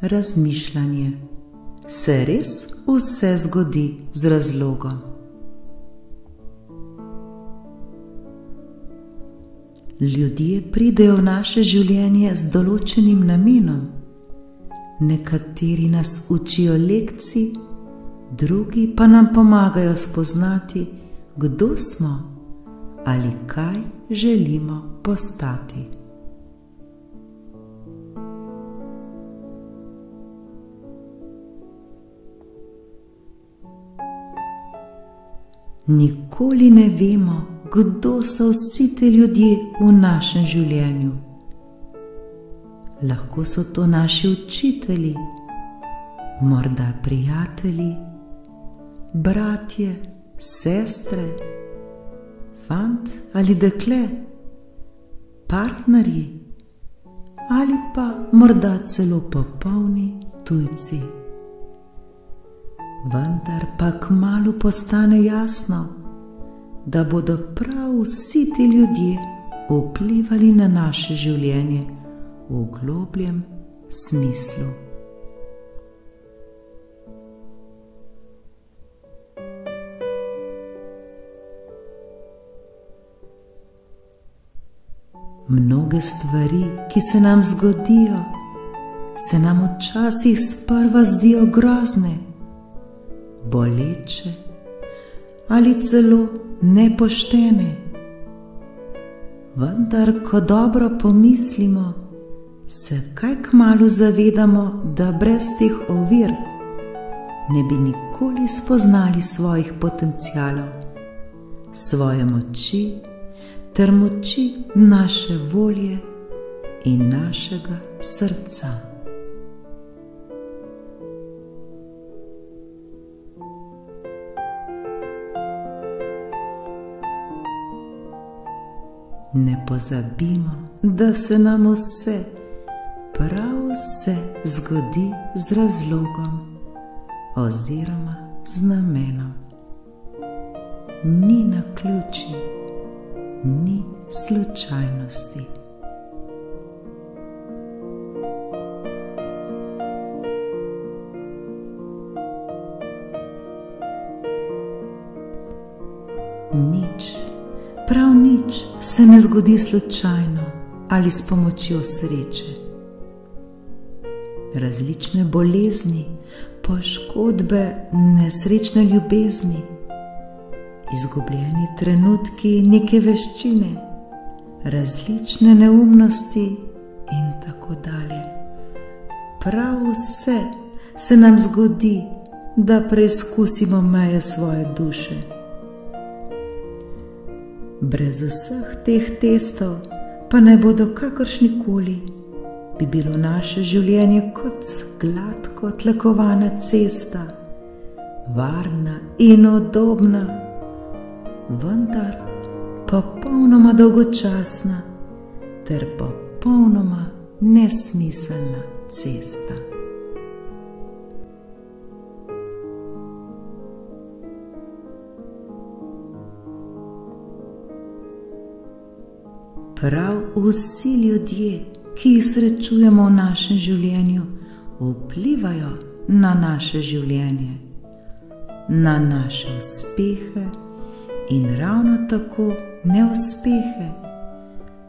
razmišljanje. Se res vse zgodi z razlogom? Ljudje pridejo v naše življenje z določenim namenom. Nekateri nas učijo lekcij, drugi pa nam pomagajo spoznati, kdo smo ali kaj želimo postati. Nikoli ne vemo, kdo so vsi ti ljudje v našem življenju. Lahko so to naši učitelji, morda prijatelji, bratje, sestre, fant ali dekle, partnerji ali pa morda celo popolni tujci. Vendar pa kmalu postane jasno, da bodo prav vsi ti ljudje vplivali na naše življenje v globljem smislu. Mnoge stvari, ki se nam zgodijo, se nam včasih sprva zdijo grozne, boleče ali celo nepoštene. Vendar, ko dobro pomislimo, se kaj kmalu zavedamo, da brez teh ovir ne bi nikoli spoznali svojih potencialov, svoje moči ter moči naše volje in našega srca. Ne pozabimo, da se nam vse, prav vse zgodi z razlogom oziroma z namenom. Ni naključij, ni slučajnosti. Nič, prav nič se ne zgodi slučajno ali s pomočjo sreče. Različne bolezni, poškodbe, nesrečne ljubezni, izgubljeni trenutki neke veščine, različne neumnosti in tako dalje. Prav vse se nam zgodi, da preizkusimo meje svoje duše. Brez vseh teh testov, pa ne bodo kakršnikoli, bi bilo naše življenje kot gladko tlakovana cesta, varna in udobna, vendar popolnoma dolgočasna ter popolnoma nesmiselna cesta. Prav vsi ljudje, ki jih srečujemo v našem življenju, vplivajo na naše življenje, na naše uspehe in ravno tako neuspehe,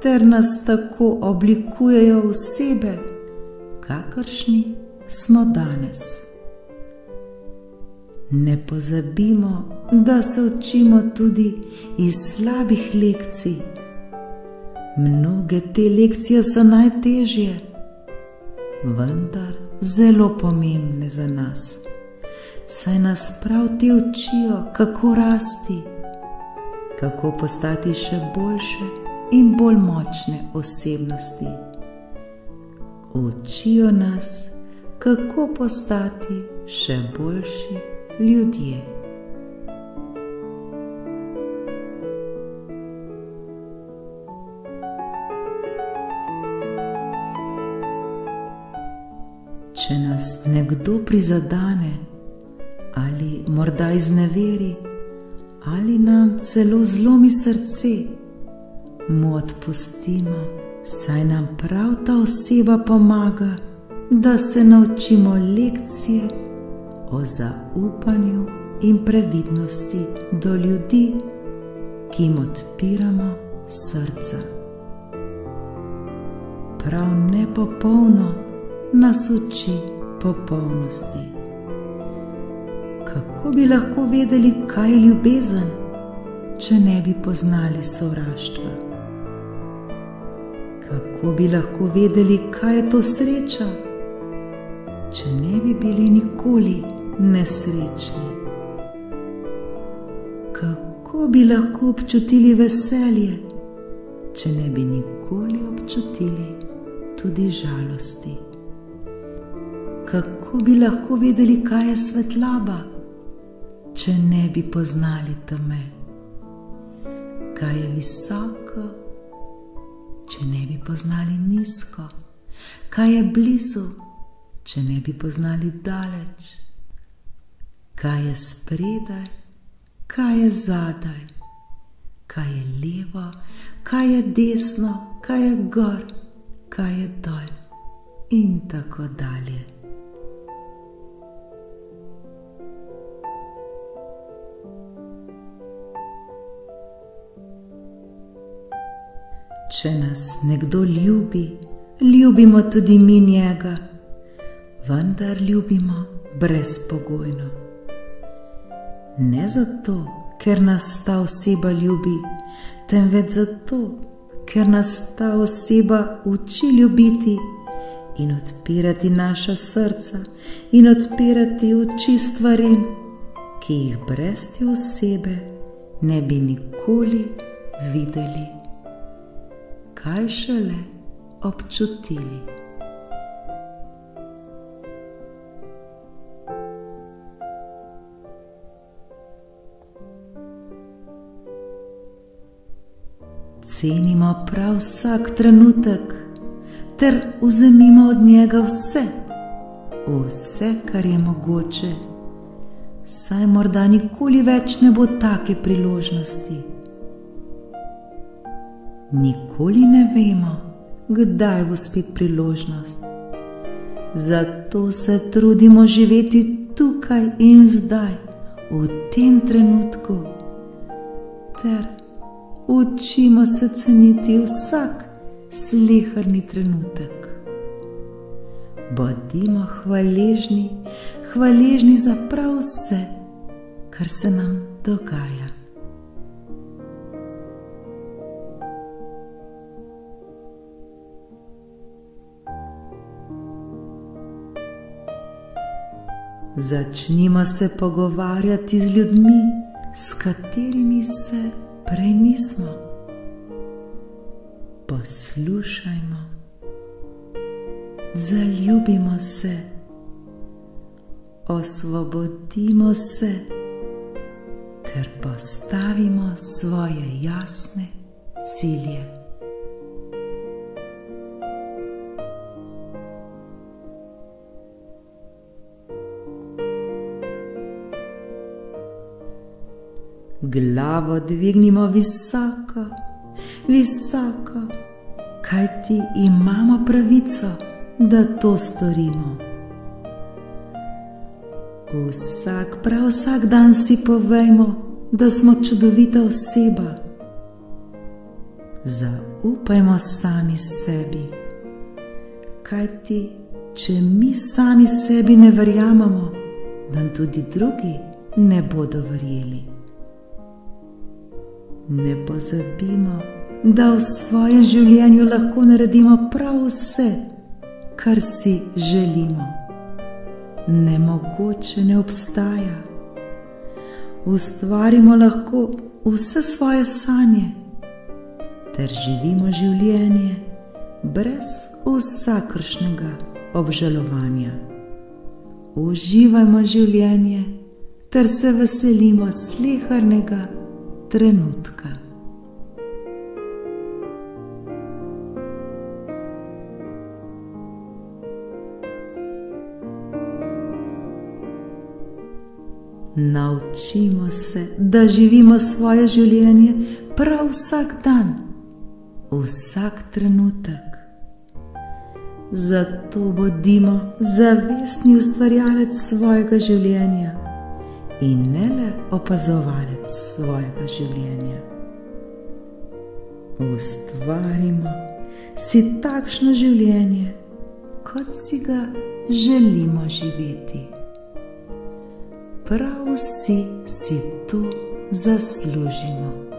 ter nas tako oblikujejo v osebe, kakršni smo danes. Ne pozabimo, da se učimo tudi iz slabih lekcij. Mnoge te lekcije so najtežje, vendar zelo pomembne za nas, saj nas prav te učijo, kako rasti, kako postati še boljše in bolj močne osebnosti. Učijo nas, kako postati še boljši ljudje. Če nas nekdo prizadene ali morda izneveri ali nam celo zlomi srce, mu odpustimo, saj nam prav ta oseba pomaga da se naučimo lekcije o zaupanju in previdnosti do ljudi, ki jim odpiramo srca. Prav nepopolno nas uči popolnosti. Kako bi lahko vedeli, kaj je ljubezen, če ne bi poznali sovraštva? Kako bi lahko vedeli, kaj je to sreča, če ne bi bili nikoli nesrečni? Kako bi lahko občutili veselje, če ne bi nikoli občutili tudi žalosti? Kako bi lahko vedeli, kaj je svetloba, če ne bi poznali teme? Kaj je visoko, če ne bi poznali nizko? Kaj je blizu, če ne bi poznali daleč? Kaj je spredaj, kaj je zadaj? Kaj je levo, kaj je desno, kaj je gor, kaj je dol in tako dalje. Če nas nekdo ljubi, ljubimo tudi mi njega, vendar ljubimo brezpogojno. Ne zato, ker nas ta oseba ljubi, temveč zato, ker nas ta oseba uči ljubiti in odpirati naša srca in odpirati oči stvarem, ki jih brez te osebe ne bi nikoli videli, kaj šele občutili. Cenimo prav vsak trenutek ter vzemimo od njega vse, kar je mogoče, saj morda nikoli več ne bo take priložnosti. Nikoli ne vemo, kdaj bo spet priložnost. Zato se trudimo živeti tukaj in zdaj, v tem trenutku, ter učimo se ceniti vsak sleherni trenutek. Bodimo hvaležni za prav vse, kar se nam dogaja. Začnimo se pogovarjati z ljudmi, s katerimi se prej nismo. Poslušajmo, zaljubimo se, osvobodimo se ter postavimo svoje jasne cilje. Glavo dvignimo visoko, visoko, kajti imamo pravico, da to storimo. Prav vsak dan si povejmo, da smo čudovita oseba. Zaupajmo sami sebi, kajti če mi sami sebi ne verjamemo, nam tudi drugi ne bodo verjeli. Ne pozabimo, da v svojem življenju lahko naredimo prav vse, kar si želimo. Nemogoče ne obstaja. Ustvarimo lahko vse svoje sanje ter živimo življenje brez vsakršnega obžalovanja. Uživajmo življenje ter se veselimo slehernega trenutka. Naučimo se, da živimo svoje življenje prav vsak dan, vsak trenutek. Zato bodimo zavestni ustvarjalec svojega življenja in ne le opazovalec svojega življenja. Ustvarimo si takšno življenje, kot si ga želimo živeti. Prav vsi si to zaslužimo.